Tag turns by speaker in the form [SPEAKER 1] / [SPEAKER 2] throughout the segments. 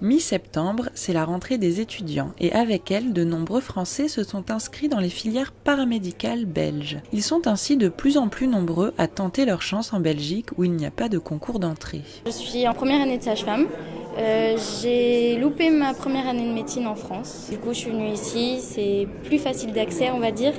[SPEAKER 1] Mi-septembre, c'est la rentrée des étudiants et avec elle, de nombreux Français se sont inscrits dans les filières paramédicales belges. Ils sont ainsi de plus en plus nombreux à tenter leur chance en Belgique où il n'y a pas de concours d'entrée.
[SPEAKER 2] Je suis en première année de sage-femme. J'ai loupé ma première année de médecine en France. Du coup, je suis venue ici. C'est plus facile d'accès, on va dire.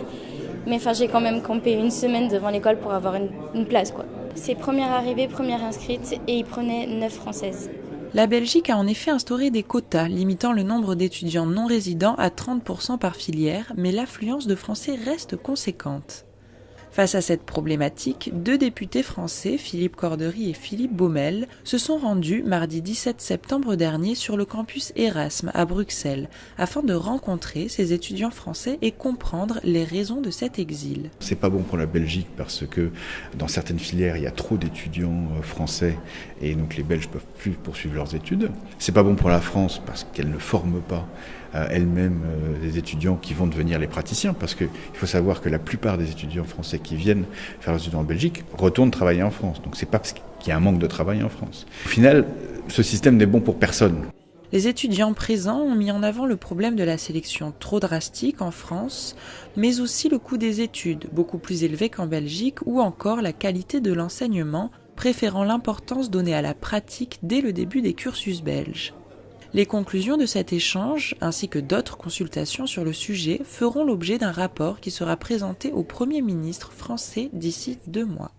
[SPEAKER 2] Mais j'ai quand même campé une semaine devant l'école pour avoir une place, quoi. C'est première arrivée, première inscrite et ils prenaient 9 françaises.
[SPEAKER 1] La Belgique a en effet instauré des quotas limitant le nombre d'étudiants non résidents à 30% par filière, mais l'affluence de Français reste conséquente. Face à cette problématique, 2 députés français, Philippe Cordery et Philippe Baumel, se sont rendus mardi 17 septembre dernier sur le campus Erasme à Bruxelles, afin de rencontrer ces étudiants français et comprendre les raisons de cet exil.
[SPEAKER 3] C'est pas bon pour la Belgique parce que dans certaines filières, il y a trop d'étudiants français et donc les Belges peuvent plus poursuivre leurs études. C'est pas bon pour la France parce qu'elle ne forme pas elle-même des étudiants qui vont devenir les praticiens, parce qu'il faut savoir que la plupart des étudiants français qui viennent faire leurs études en Belgique retournent travailler en France. Donc c'est pas parce qu'il y a un manque de travail en France. Au final, ce système n'est bon pour personne.
[SPEAKER 1] Les étudiants présents ont mis en avant le problème de la sélection trop drastique en France, mais aussi le coût des études, beaucoup plus élevé qu'en Belgique, ou encore la qualité de l'enseignement, préférant l'importance donnée à la pratique dès le début des cursus belges. Les conclusions de cet échange, ainsi que d'autres consultations sur le sujet, feront l'objet d'un rapport qui sera présenté au Premier ministre français d'ici 2 mois.